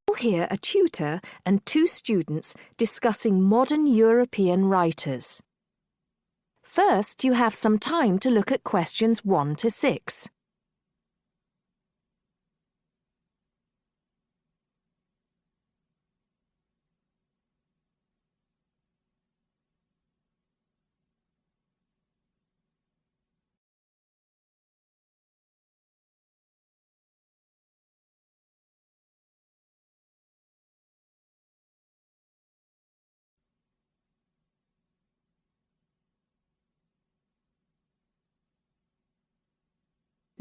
You'll hear a tutor and two students discussing modern European writers. First, you have some time to look at questions 1 to 6.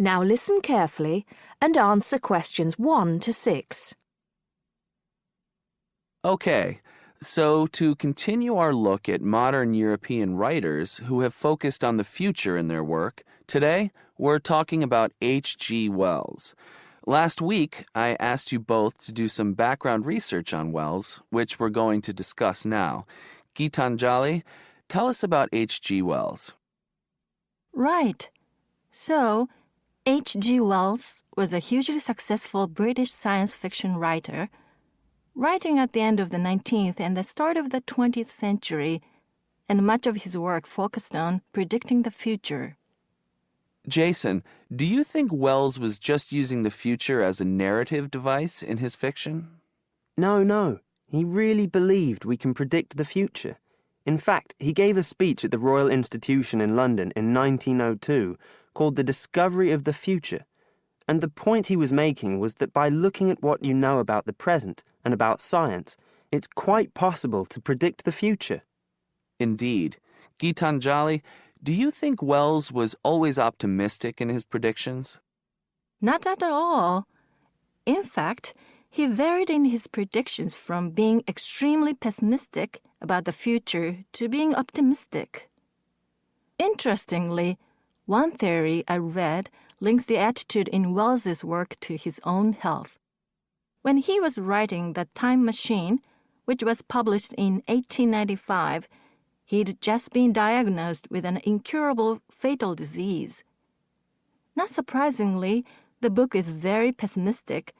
Now listen carefully and answer questions 1 to 6. Okay, so to continue our look at modern European writers who have focused on the future in their work, today we're talking about H.G. Wells. Last week, I asked you both to do some background research on Wells, which we're going to discuss now. Gitanjali, tell us about H.G. Wells. Right. So, H.G. Wells was a hugely successful British science fiction writer, writing at the end of the 19th and the start of the 20th century, and much of his work focused on predicting the future. Jason, do you think Wells was just using the future as a narrative device in his fiction? No. He really believed we can predict the future. In fact, he gave a speech at the Royal Institution in London in 1902 called The Discovery of the Future. And the point he was making was that by looking at what you know about the present and about science, it's quite possible to predict the future. Indeed. Gitanjali, do you think Wells was always optimistic in his predictions? Not at all. In fact, he varied in his predictions from being extremely pessimistic about the future to being optimistic. Interestingly, one theory I read links the attitude in Wells's work to his own health. When he was writing The Time Machine, which was published in 1895, he'd just been diagnosed with an incurable fatal disease. Not surprisingly, the book is very pessimistic,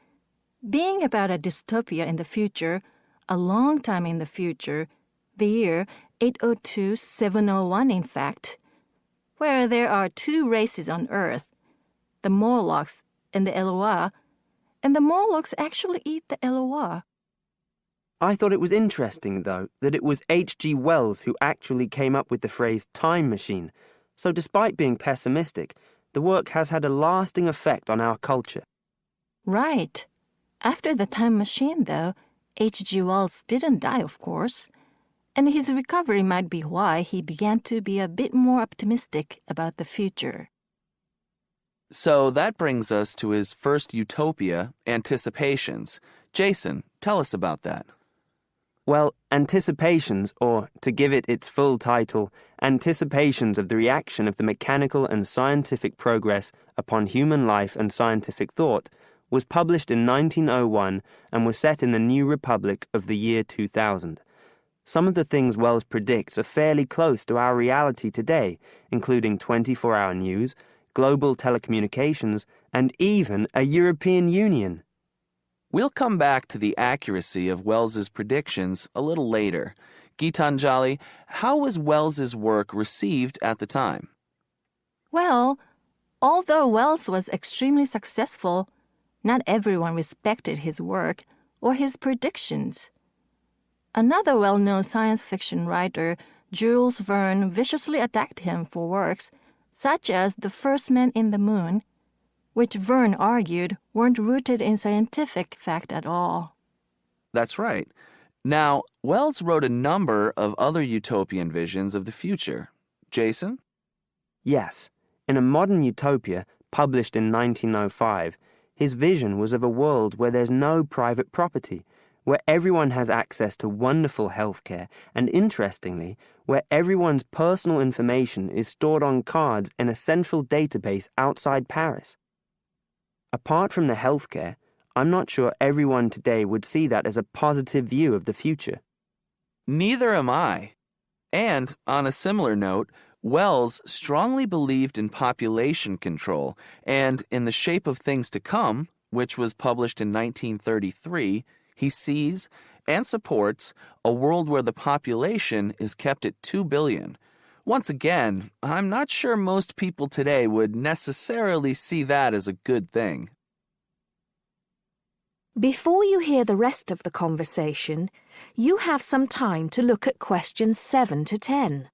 being about a dystopia in the future, a long time in the future, the year 802-701 in fact, where there are two races on Earth, the Morlocks and the Eloi, and the Morlocks actually eat the Eloi. I thought it was interesting, though, that it was H.G. Wells who actually came up with the phrase time machine, so despite being pessimistic, the work has had a lasting effect on our culture. Right. After The Time Machine, though, H.G. Wells didn't die, of course, and his recovery might be why he began to be a bit more optimistic about the future. So that brings us to his first utopia, Anticipations. Jason, tell us about that. Well, Anticipations, or to give it its full title, Anticipations of the Reaction of the Mechanical and Scientific Progress upon Human Life and Scientific Thought, was published in 1901 and was set in the New Republic of the year 2000. Some of the things Wells predicts are fairly close to our reality today, including 24-hour news, global telecommunications, and even a European Union. We'll come back to the accuracy of Wells's predictions a little later. Gitanjali, how was Wells's work received at the time? Well, although Wells was extremely successful, not everyone respected his work or his predictions. Another well-known science fiction writer, Jules Verne, viciously attacked him for works such as The First Man in the Moon, which Verne argued weren't rooted in scientific fact at all. That's right. Now, Wells wrote a number of other utopian visions of the future. Jason? Yes. In A Modern Utopia, published in 1905, his vision was of a world where there's no private property, where everyone has access to wonderful healthcare, and interestingly, where everyone's personal information is stored on cards in a central database outside Paris. Apart from the healthcare, I'm not sure everyone today would see that as a positive view of the future. Neither am I. And, on a similar note, Wells strongly believed in population control and in The Shape of Things to Come, which was published in 1933, he sees and supports a world where the population is kept at 2 billion. Once again, I'm not sure most people today would necessarily see that as a good thing. Before you hear the rest of the conversation, you have some time to look at questions 7 to 10.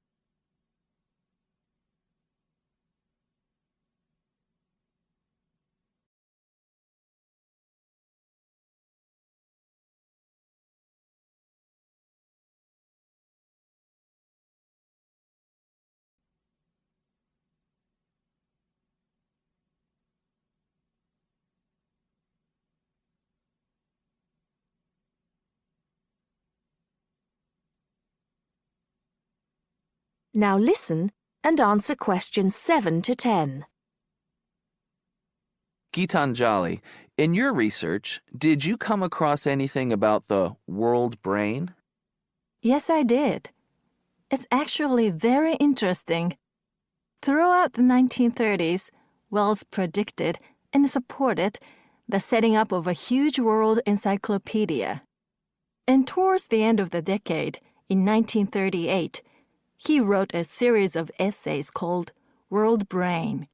Now listen and answer questions 7 to 10. Gitanjali, in your research, did you come across anything about the world brain? Yes, I did. It's actually very interesting. Throughout the 1930s, Wells predicted and supported the setting up of a huge world encyclopedia. And towards the end of the decade, in 1938, he wrote a series of essays called World Brain.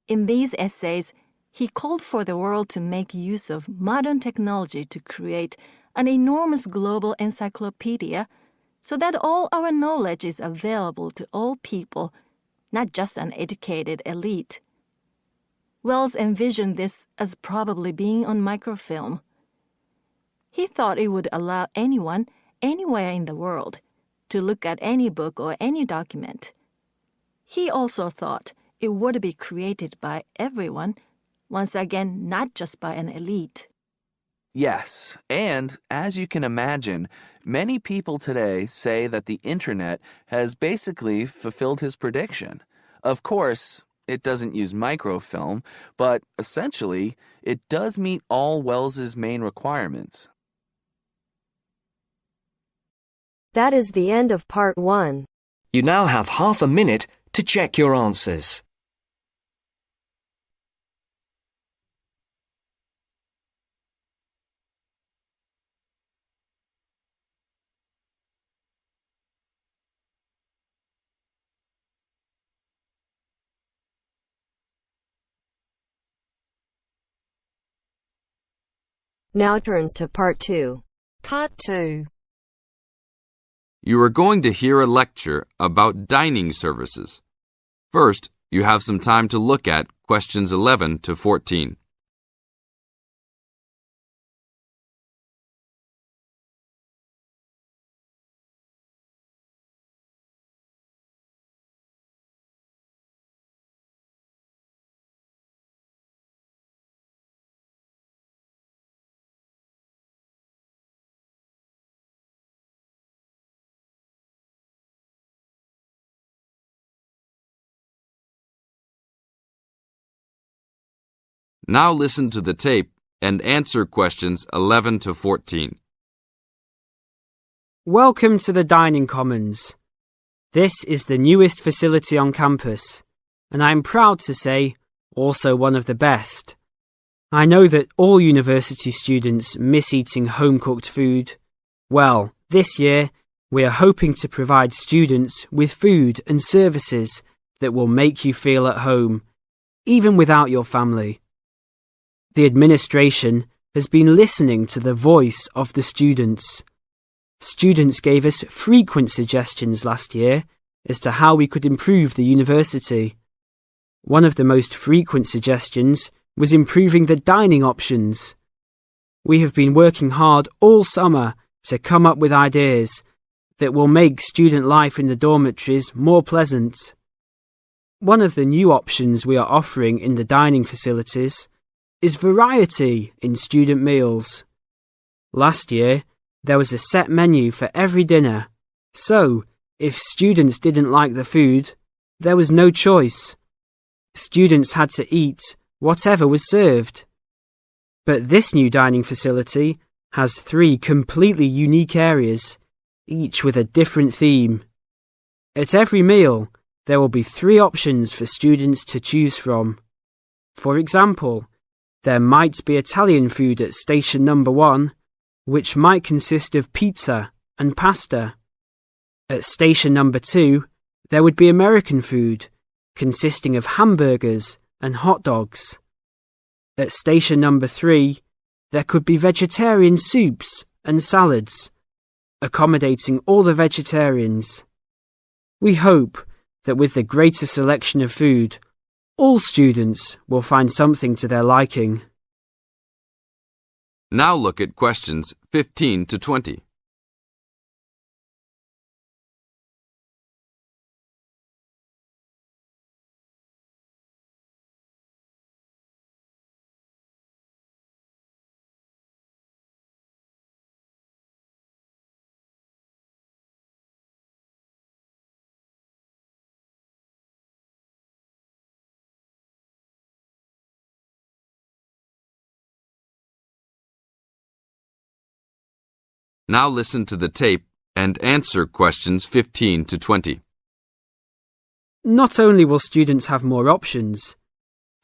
In these essays, he called for the world to make use of modern technology to create an enormous global encyclopedia so that all our knowledge is available to all people, not just an educated elite. Wells envisioned this as probably being on microfilm. He thought it would allow anyone, anywhere in the world, to look at any book or any document. He also thought it would be created by everyone, once again, not just by an elite. Yes, and as you can imagine, many people today say that the internet has basically fulfilled his prediction. Of course, it doesn't use microfilm, but essentially, it does meet all Wells's main requirements. That is the end of part 1. You now have half a minute to check your answers. Now turns to part 2. Part 2. You are going to hear a lecture about dining services. First, you have some time to look at questions 11 to 14. Now listen to the tape and answer questions 11 to 14. Welcome to the Dining Commons. This is the newest facility on campus, and I'm proud to say, also one of the best. I know that all university students miss eating home-cooked food. Well, this year, we are hoping to provide students with food and services that will make you feel at home, even without your family. The administration has been listening to the voice of the students. Students gave us frequent suggestions last year as to how we could improve the university. One of the most frequent suggestions was improving the dining options. We have been working hard all summer to come up with ideas that will make student life in the dormitories more pleasant. One of the new options we are offering in the dining facilities is variety in student meals. Last year, there was a set menu for every dinner, so if students didn't like the food, there was no choice. Students had to eat whatever was served. But this new dining facility has 3 completely unique areas, each with a different theme. At every meal, there will be 3 options for students to choose from. For example, there might be Italian food at station number 1, which might consist of pizza and pasta. At station number 2, there would be American food, consisting of hamburgers and hot dogs. At station number 3, there could be vegetarian soups and salads, accommodating all the vegetarians. We hope that with the greater selection of food, all students will find something to their liking. Now look at questions 15 to 20. Now listen to the tape and answer questions 15 to 20. Not only will students have more options,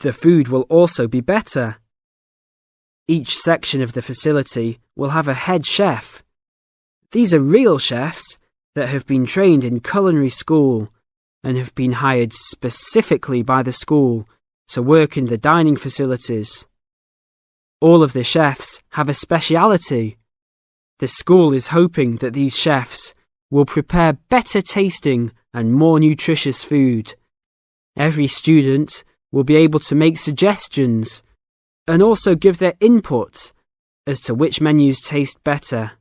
the food will also be better. Each section of the facility will have a head chef. These are real chefs that have been trained in culinary school and have been hired specifically by the school to work in the dining facilities. All of the chefs have a speciality. The school is hoping that these chefs will prepare better tasting and more nutritious food. Every student will be able to make suggestions and also give their input as to which menus taste better.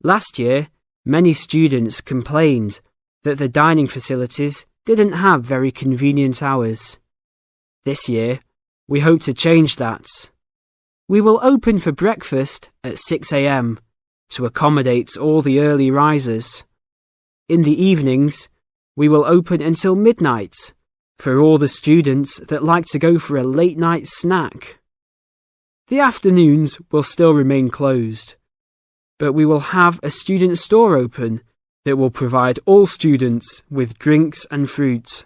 Last year, many students complained that the dining facilities didn't have very convenient hours. This year, we hope to change that. We will open for breakfast at 6 a.m. to accommodate all the early risers. In the evenings, we will open until midnight for all the students that like to go for a late night snack. The afternoons will still remain closed, but we will have a student store open that will provide all students with drinks and fruit.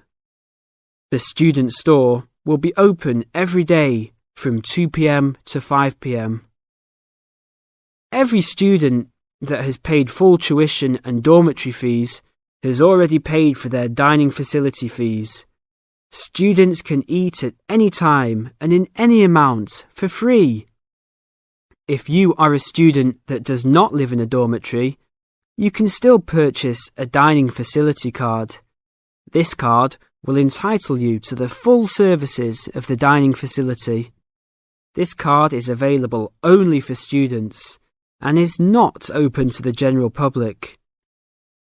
The student store will be open every day from 2 p.m. to 5 p.m. Every student that has paid full tuition and dormitory fees has already paid for their dining facility fees. Students can eat at any time and in any amount for free. If you are a student that does not live in a dormitory, you can still purchase a dining facility card. This card will entitle you to the full services of the dining facility. This card is available only for students and is not open to the general public.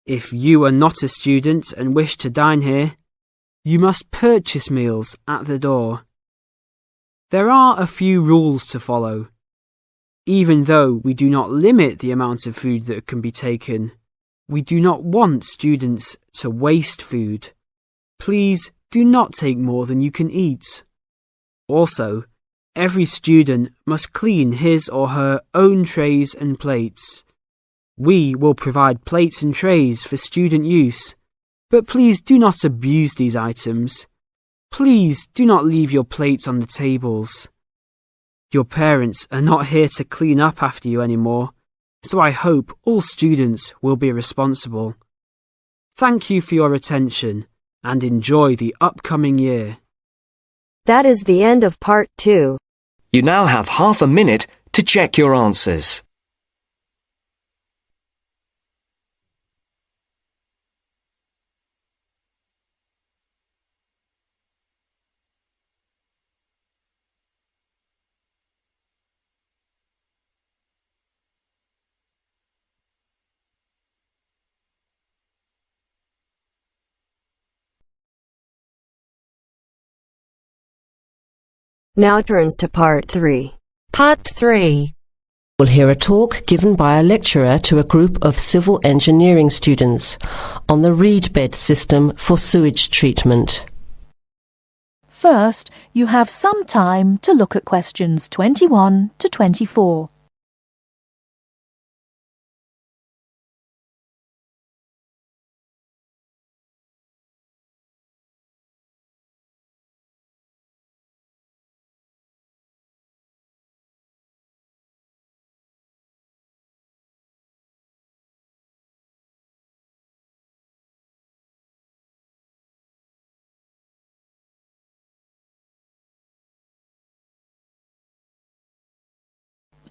If you are not a student and wish to dine here, you must purchase meals at the door. There are a few rules to follow. Even though we do not limit the amount of food that can be taken, we do not want students to waste food. Please do not take more than you can eat. Also, every student must clean his or her own trays and plates. We will provide plates and trays for student use, but please do not abuse these items. Please do not leave your plates on the tables. Your parents are not here to clean up after you anymore, so I hope all students will be responsible. Thank you for your attention and enjoy the upcoming year. That is the end of part 2. You now have half a minute to check your answers. Now turns to part 3. Part 3. We'll hear a talk given by a lecturer to a group of civil engineering students on the reed bed system for sewage treatment. First, you have some time to look at questions 21 to 24.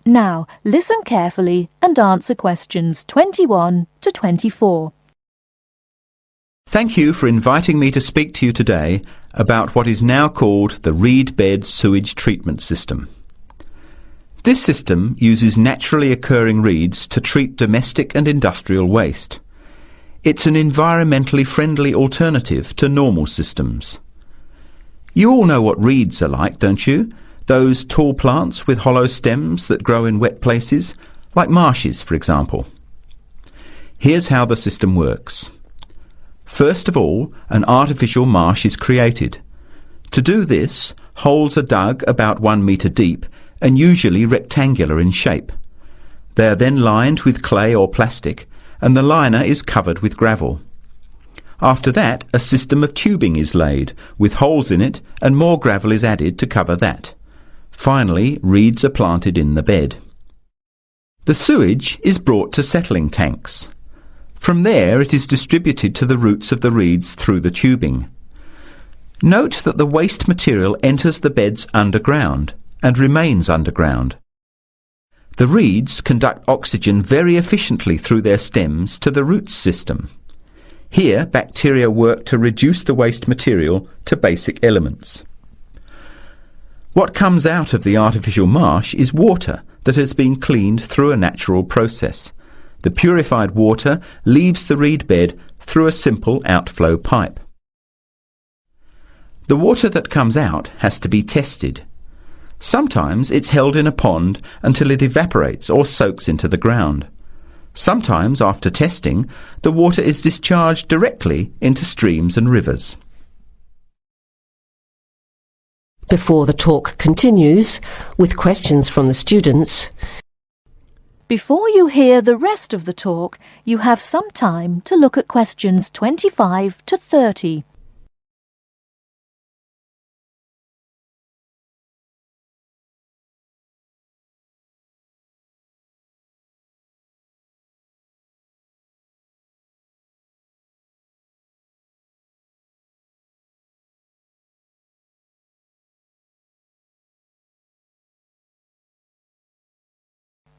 Now, listen carefully and answer questions 21 to 24. Thank you for inviting me to speak to you today about what is now called the reed bed sewage treatment system. This system uses naturally occurring reeds to treat domestic and industrial waste. It's an environmentally friendly alternative to normal systems. You all know what reeds are like, don't you? Those tall plants with hollow stems that grow in wet places, like marshes, for example. Here's how the system works. First of all, an artificial marsh is created. To do this, holes are dug about 1 metre deep and usually rectangular in shape. They are then lined with clay or plastic, and the liner is covered with gravel. After that, a system of tubing is laid, with holes in it, and more gravel is added to cover that. Finally, reeds are planted in the bed. The sewage is brought to settling tanks. From there it is distributed to the roots of the reeds through the tubing. Note that the waste material enters the beds underground and remains underground. The reeds conduct oxygen very efficiently through their stems to the roots system. Here, bacteria work to reduce the waste material to basic elements. What comes out of the artificial marsh is water that has been cleaned through a natural process. The purified water leaves the reed bed through a simple outflow pipe. The water that comes out has to be tested. Sometimes it's held in a pond until it evaporates or soaks into the ground. Sometimes, after testing, the water is discharged directly into streams and rivers. Before the talk continues, with questions from the students, Before you hear the rest of the talk, you have some time to look at questions 25 to 30.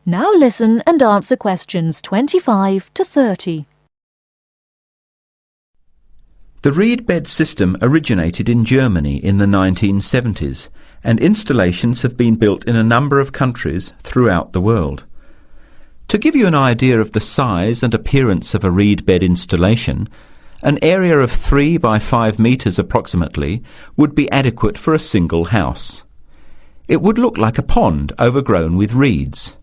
Now listen and answer questions 25 to 30. The reed bed system originated in Germany in the 1970s, and installations have been built in a number of countries throughout the world. To give you an idea of the size and appearance of a reed bed installation, an area of 3 by 5 metres approximately would be adequate for a single house. It would look like a pond overgrown with reeds.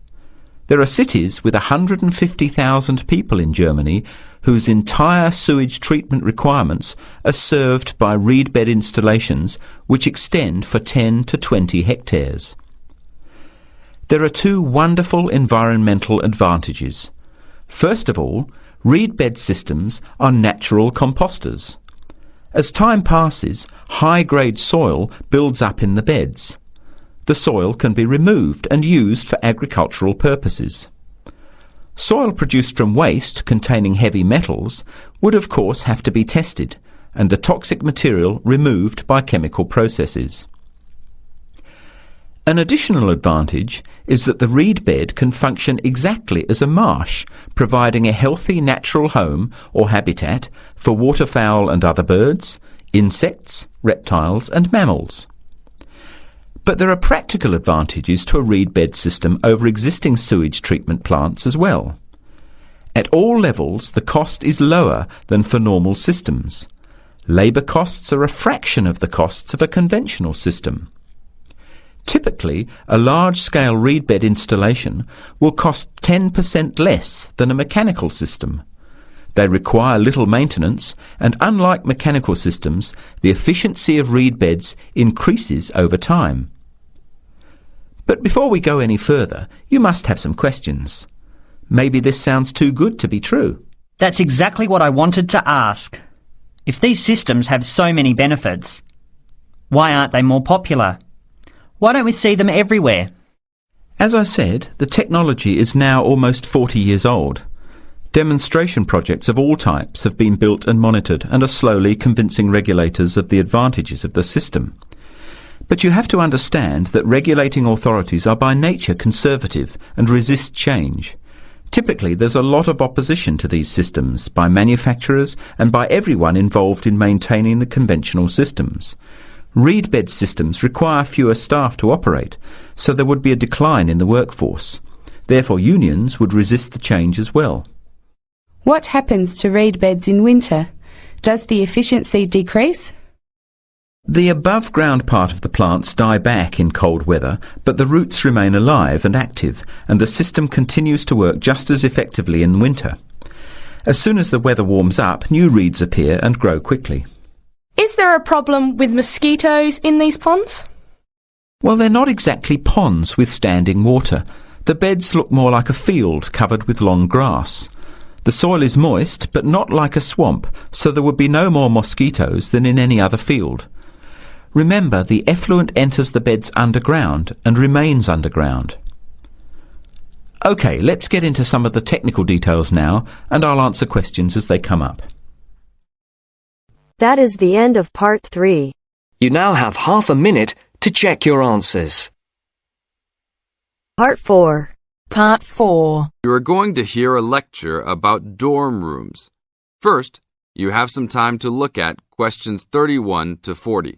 There are cities with 150,000 people in Germany whose entire sewage treatment requirements are served by reed bed installations which extend for 10 to 20 hectares. There are two wonderful environmental advantages. First of all, reed bed systems are natural composters. As time passes, high-grade soil builds up in the beds. The soil can be removed and used for agricultural purposes. Soil produced from waste containing heavy metals would of course have to be tested and the toxic material removed by chemical processes. An additional advantage is that the reed bed can function exactly as a marsh, providing a healthy natural home or habitat for waterfowl and other birds, insects, reptiles and mammals. But there are practical advantages to a reed bed system over existing sewage treatment plants as well. At all levels, the cost is lower than for normal systems. Labour costs are a fraction of the costs of a conventional system. Typically, a large-scale reed bed installation will cost 10% less than a mechanical system. They require little maintenance, and unlike mechanical systems, the efficiency of reed beds increases over time. But before we go any further, you must have some questions. Maybe this sounds too good to be true. That's exactly what I wanted to ask. If these systems have so many benefits, why aren't they more popular? Why don't we see them everywhere? As I said, the technology is now almost 40 years old. Demonstration projects of all types have been built and monitored and are slowly convincing regulators of the advantages of the system. But you have to understand that regulating authorities are by nature conservative and resist change. Typically, there's a lot of opposition to these systems by manufacturers and by everyone involved in maintaining the conventional systems. Reed bed systems require fewer staff to operate, so there would be a decline in the workforce. Therefore, unions would resist the change as well. What happens to reed beds in winter? Does the efficiency decrease? The above-ground part of the plants die back in cold weather, but the roots remain alive and active, and the system continues to work just as effectively in winter. As soon as the weather warms up, new reeds appear and grow quickly. Is there a problem with mosquitoes in these ponds? Well, they're not exactly ponds with standing water. The beds look more like a field covered with long grass. The soil is moist, but not like a swamp, so there would be no more mosquitoes than in any other field. Remember, the effluent enters the beds underground and remains underground. OK, let's get into some of the technical details now, and I'll answer questions as they come up. That is the end of part 3. You now have half a minute to check your answers. Part 4. Part 4. You are going to hear a lecture about dorm rooms. First, you have some time to look at questions 31 to 40.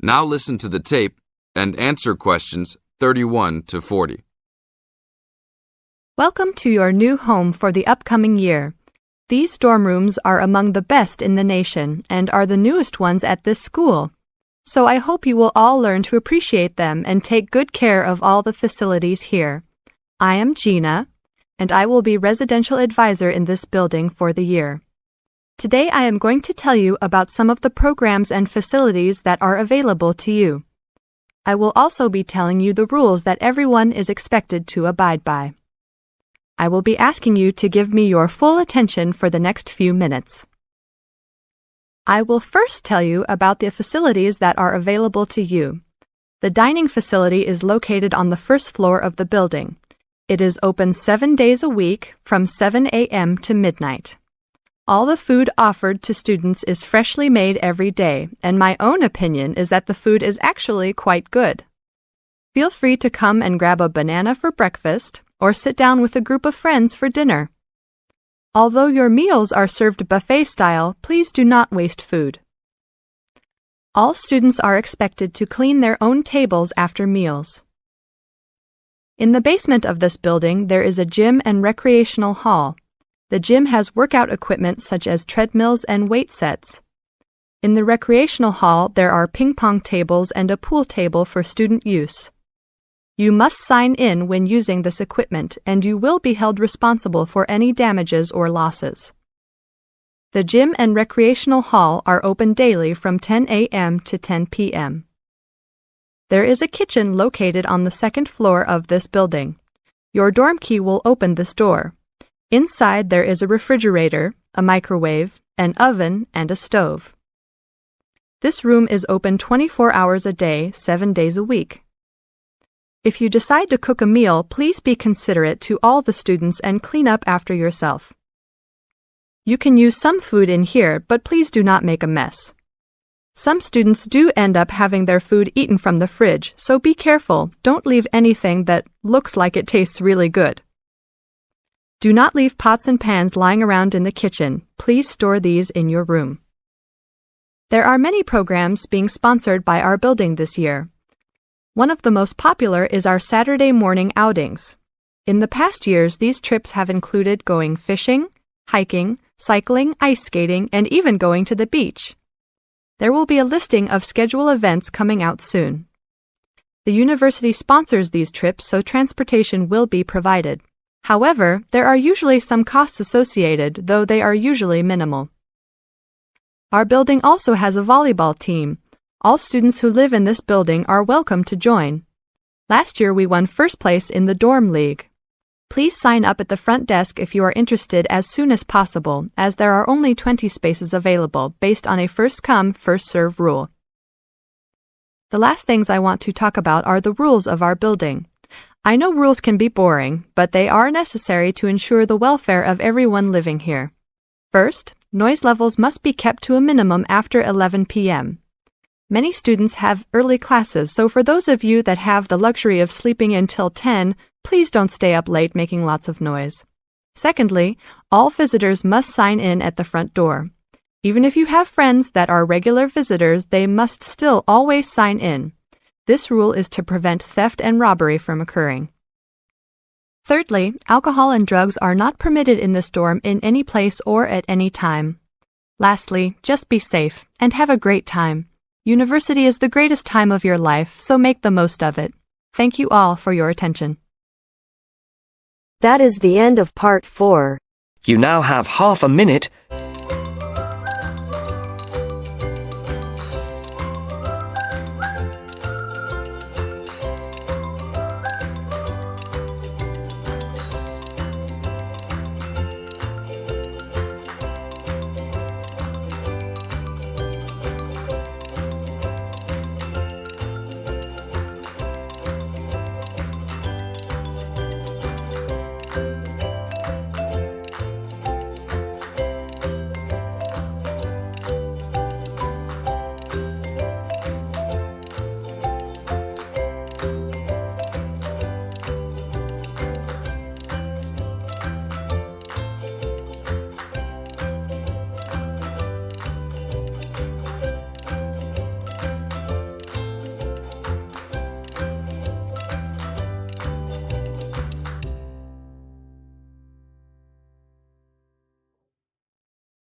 Now listen to the tape and answer questions 31 to 40. Welcome to your new home for the upcoming year. These dorm rooms are among the best in the nation and are the newest ones at this school. So I hope you will all learn to appreciate them and take good care of all the facilities here. I am Gina, and I will be residential advisor in this building for the year. Today I am going to tell you about some of the programs and facilities that are available to you. I will also be telling you the rules that everyone is expected to abide by. I will be asking you to give me your full attention for the next few minutes. I will first tell you about the facilities that are available to you. The dining facility is located on the first floor of the building. It is open 7 days a week from 7 a.m. to midnight. All the food offered to students is freshly made every day, and my own opinion is that the food is actually quite good. Feel free to come and grab a banana for breakfast or sit down with a group of friends for dinner. Although your meals are served buffet style, please do not waste food. All students are expected to clean their own tables after meals. In the basement of this building, there is a gym and recreational hall. The gym has workout equipment such as treadmills and weight sets. In the recreational hall, there are ping pong tables and a pool table for student use. You must sign in when using this equipment, and you will be held responsible for any damages or losses. The gym and recreational hall are open daily from 10 a.m. to 10 p.m. There is a kitchen located on the second floor of this building. Your dorm key will open this door. Inside there is a refrigerator, a microwave, an oven, and a stove. This room is open 24 hours a day, 7 days a week. If you decide to cook a meal, please be considerate to all the students and clean up after yourself. You can use some food in here, but please do not make a mess. Some students do end up having their food eaten from the fridge, so be careful. Don't leave anything that looks like it tastes really good. Do not leave pots and pans lying around in the kitchen. Please store these in your room. There are many programs being sponsored by our building this year. One of the most popular is our Saturday morning outings. In the past years, these trips have included going fishing, hiking, cycling, ice skating, and even going to the beach. There will be a listing of scheduled events coming out soon. The university sponsors these trips, so transportation will be provided. However, there are usually some costs associated, though they are usually minimal. Our building also has a volleyball team. All students who live in this building are welcome to join. Last year we won first place in the dorm league. Please sign up at the front desk if you are interested as soon as possible, as there are only 20 spaces available based on a first-come, first-served rule. The last things I want to talk about are the rules of our building. I know rules can be boring, but they are necessary to ensure the welfare of everyone living here. First, noise levels must be kept to a minimum after 11 p.m. Many students have early classes, so for those of you that have the luxury of sleeping until 10, please don't stay up late making lots of noise. Secondly, all visitors must sign in at the front door. Even if you have friends that are regular visitors, they must still always sign in. This rule is to prevent theft and robbery from occurring. Thirdly, alcohol and drugs are not permitted in this dorm in any place or at any time. Lastly, just be safe and have a great time. University is the greatest time of your life, so make the most of it. Thank you all for your attention. That is the end of part 4. You now have half a minute.